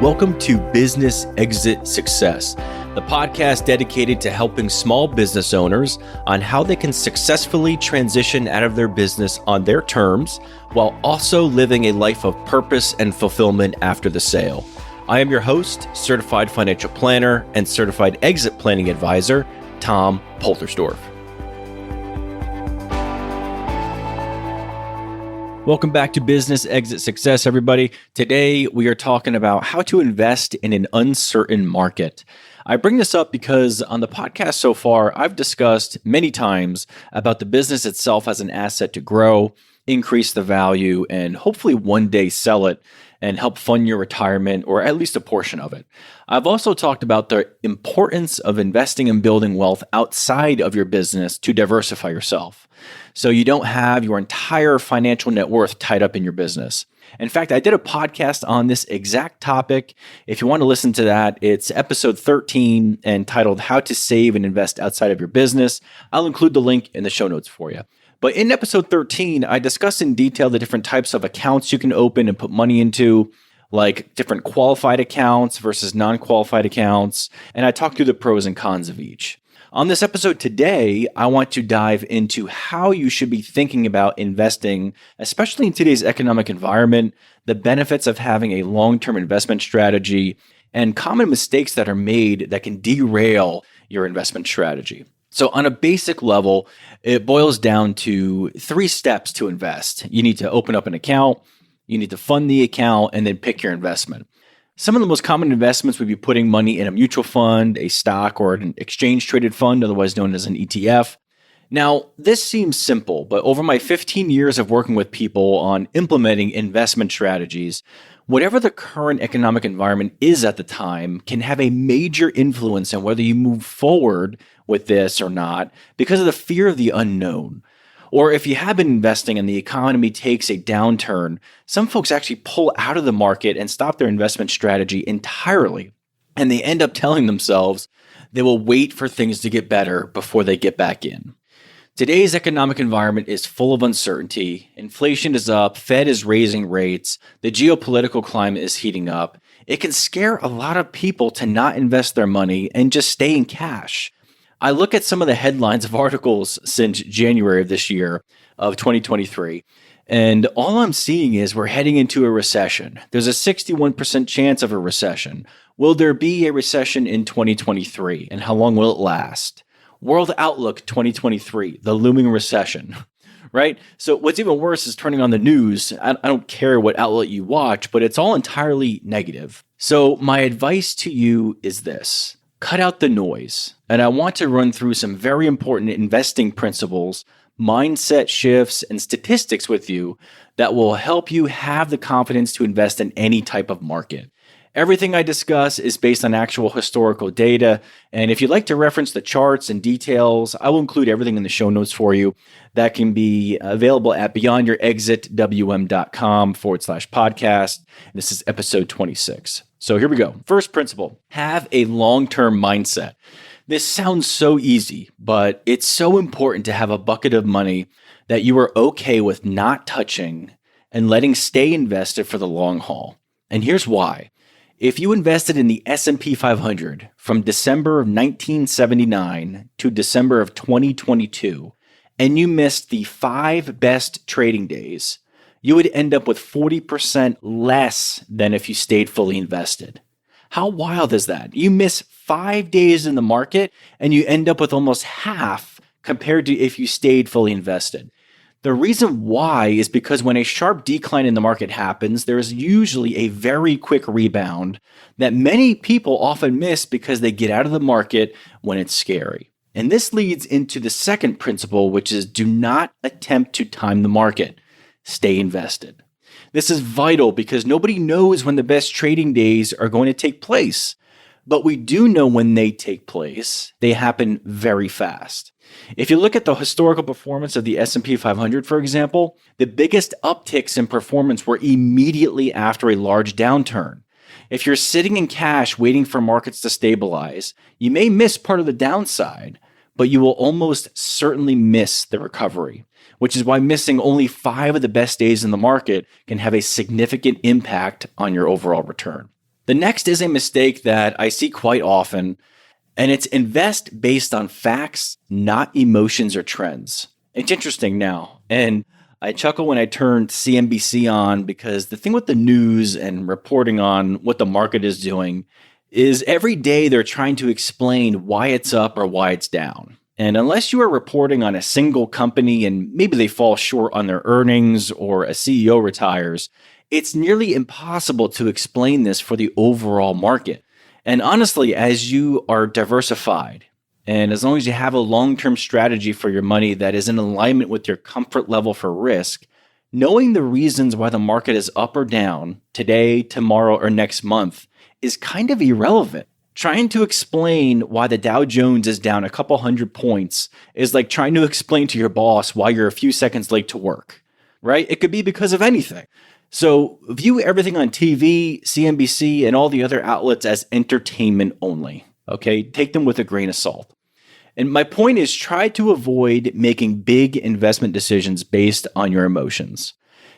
Welcome to Business Exit Success, the podcast dedicated to helping small business owners on how they can successfully transition out of their business on their terms while also living a life of purpose and fulfillment after the sale. I am your host, certified financial planner and certified exit planning advisor, Tom Poltersdorf. Welcome back to Business Exit Success, everybody. Today, we are talking about how to invest in an uncertain market. I bring this up because on the podcast so far, I've discussed many times about the business itself as an asset to grow, increase the value, and hopefully one day sell it and help fund your retirement or at least a portion of it. I've also talked about the importance of investing and building wealth outside of your business to diversify yourself, so you don't have your entire financial net worth tied up in your business. In fact, I did a podcast on this exact topic. If you want to listen to that, it's episode 13 entitled How to Save and Invest Outside of Your Business. I'll include the link in the show notes for you. But in episode 13, I discussed in detail the different types of accounts you can open and put money into, like different qualified accounts versus non-qualified accounts, and I talked through the pros and cons of each. On this episode today, I want to dive into how you should be thinking about investing, especially in today's economic environment, the benefits of having a long-term investment strategy, and common mistakes that are made that can derail your investment strategy. So on a basic level, it boils down to 3 steps to invest. You need to open up an account, you need to fund the account, and then pick your investment. Some of the most common investments would be putting money in a mutual fund, a stock, or an exchange-traded fund, otherwise known as an ETF. Now, this seems simple, but over my 15 years of working with people on implementing investment strategies, whatever the current economic environment is at the time can have a major influence on whether you move forward with this or not because of the fear of the unknown. Or if you have been investing and the economy takes a downturn, some folks actually pull out of the market and stop their investment strategy entirely. And they end up telling themselves they will wait for things to get better before they get back in. Today's economic environment is full of uncertainty. Inflation is up, Fed is raising rates, the geopolitical climate is heating up. It can scare a lot of people to not invest their money and just stay in cash. I look at some of the headlines of articles since January of this year, of 2023, and all I'm seeing is we're heading into a recession. There's a 61% chance of a recession. Will there be a recession in 2023, and how long will it last? World Outlook 2023, the looming recession, right? So what's even worse is turning on the news. I don't care what outlet you watch, but it's all entirely negative. So my advice to you is this. Cut out the noise. And I want to run through some very important investing principles, mindset shifts, and statistics with you that will help you have the confidence to invest in any type of market. Everything I discuss is based on actual historical data. And if you'd like to reference the charts and details, I will include everything in the show notes for you. That can be available at beyondyourexitwm.com/podcast. This is episode 26. So here we go. First principle, have a long-term mindset. This sounds so easy, but it's so important to have a bucket of money that you are okay with not touching and letting stay invested for the long haul. And here's why. If you invested in the S&P 500 from December of 1979 to December of 2022, and you missed the 5 best trading days, you would end up with 40% less than if you stayed fully invested. How wild is that? You miss 5 days in the market and you end up with almost half compared to if you stayed fully invested. The reason why is because when a sharp decline in the market happens, there is usually a very quick rebound that many people often miss because they get out of the market when it's scary. And this leads into the second principle, which is do not attempt to time the market. Stay invested. This is vital because nobody knows when the best trading days are going to take place, but we do know when they take place. They happen very fast. If you look at the historical performance of the S&P 500, for example, the biggest upticks in performance were immediately after a large downturn. If you're sitting in cash waiting for markets to stabilize, you may miss part of the downside, but you will almost certainly miss the recovery, which is why missing only 5 of the best days in the market can have a significant impact on your overall return. The next is a mistake that I see quite often, and it's invest based on facts, not emotions or trends. It's interesting now. And I chuckle when I turned CNBC on because the thing with the news and reporting on what the market is doing is every day they're trying to explain why it's up or why it's down. And unless you are reporting on a single company and maybe they fall short on their earnings or a CEO retires, it's nearly impossible to explain this for the overall market. And honestly, as you are diversified, and as long as you have a long-term strategy for your money that is in alignment with your comfort level for risk, knowing the reasons why the market is up or down today, tomorrow, or next month is kind of irrelevant. Trying to explain why the Dow Jones is down a couple hundred points is like trying to explain to your boss why you're a few seconds late to work, right? It could be because of anything. So view everything on TV, CNBC, and all the other outlets as entertainment only, okay? Take them with a grain of salt. And my point is try to avoid making big investment decisions based on your emotions.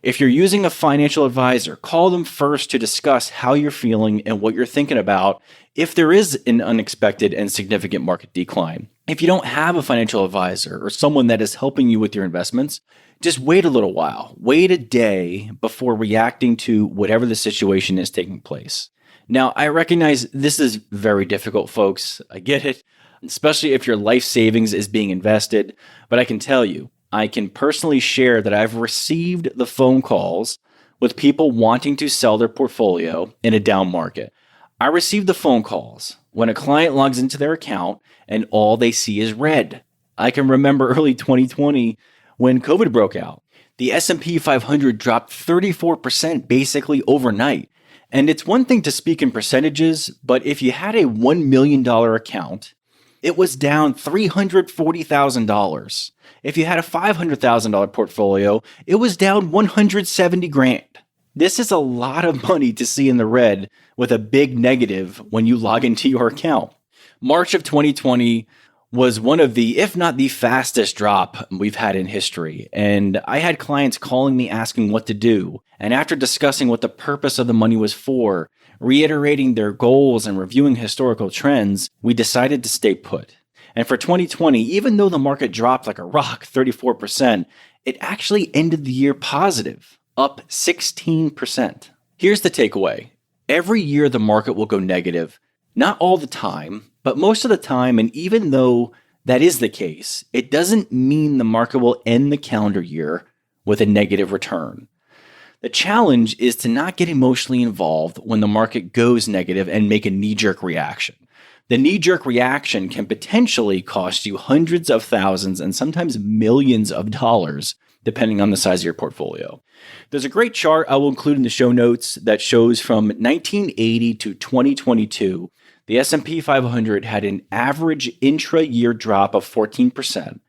If you're using a financial advisor, call them first to discuss how you're feeling and what you're thinking about if there is an unexpected and significant market decline. If you don't have a financial advisor or someone that is helping you with your investments, just wait a little while. Wait a day before reacting to whatever the situation is taking place. Now, I recognize this is very difficult, folks. I get it, especially if your life savings is being invested. But I can tell you, I can personally share that I've received the phone calls with people wanting to sell their portfolio in a down market. I received the phone calls when a client logs into their account and all they see is red. I can remember early 2020 when COVID broke out. The S&P 500 dropped 34% basically overnight. And it's one thing to speak in percentages, but if you had a $1 million account, it was down $340,000. If you had a $500,000 portfolio, it was down $170,000. This is a lot of money to see in the red with a big negative when you log into your account. March of 2020 was one of the, if not the fastest drop we've had in history. And I had clients calling me asking what to do. And after discussing what the purpose of the money was for, reiterating their goals and reviewing historical trends, we decided to stay put. And for 2020, even though the market dropped like a rock, 34%, it actually ended the year positive, up 16%. Here's the takeaway. Every year the market will go negative, not all the time, but most of the time. And even though that is the case, it doesn't mean the market will end the calendar year with a negative return. The challenge is to not get emotionally involved when the market goes negative and make a knee-jerk reaction. The knee-jerk reaction can potentially cost you hundreds of thousands and sometimes millions of dollars, depending on the size of your portfolio. There's a great chart I will include in the show notes that shows from 1980 to 2022, the S&P 500 had an average intra-year drop of 14%.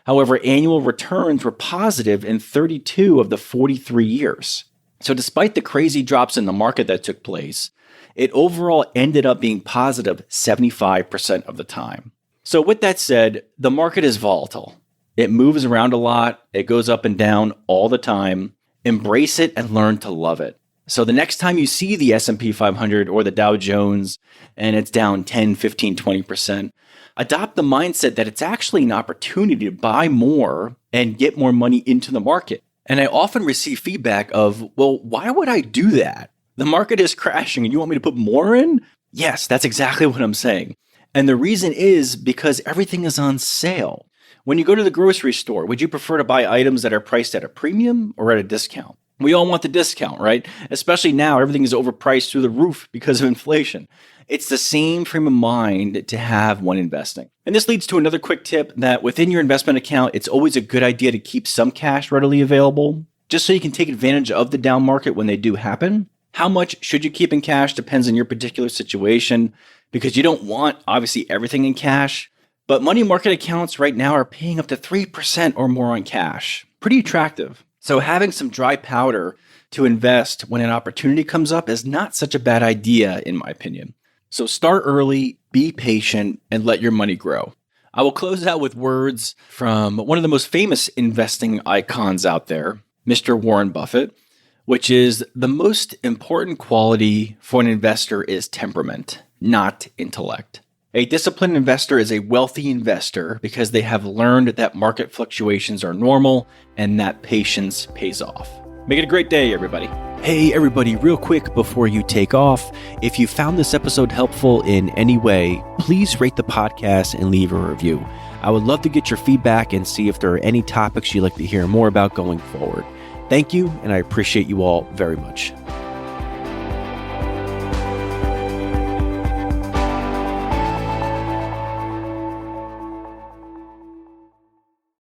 However, annual returns were positive in 32 of the 43 years. So despite the crazy drops in the market that took place, it overall ended up being positive 75% of the time. So with that said, the market is volatile. It moves around a lot. It goes up and down all the time. Embrace it and learn to love it. So the next time you see the S&P 500 or the Dow Jones and it's down 10, 15, 20%, adopt the mindset that it's actually an opportunity to buy more and get more money into the market. And I often receive feedback of, well, why would I do that? The market is crashing and you want me to put more in? Yes, that's exactly what I'm saying. And the reason is because everything is on sale. When you go to the grocery store, would you prefer to buy items that are priced at a premium or at a discount? We all want the discount, right? Especially now, everything is overpriced through the roof because of inflation. It's the same frame of mind to have when investing. And this leads to another quick tip that within your investment account, it's always a good idea to keep some cash readily available, just so you can take advantage of the down market when they do happen. How much should you keep in cash depends on your particular situation, because you don't want, obviously, everything in cash. But money market accounts right now are paying up to 3% or more on cash. Pretty attractive. So having some dry powder to invest when an opportunity comes up is not such a bad idea, in my opinion. So start early, be patient, and let your money grow. I will close out with words from one of the most famous investing icons out there, Mr. Warren Buffett, which is the most important quality for an investor is temperament, not intellect. A disciplined investor is a wealthy investor because they have learned that market fluctuations are normal and that patience pays off. Make it a great day, everybody. Hey, everybody, real quick before you take off, if you found this episode helpful in any way, please rate the podcast and leave a review. I would love to get your feedback and see if there are any topics you'd like to hear more about going forward. Thank you, and I appreciate you all very much.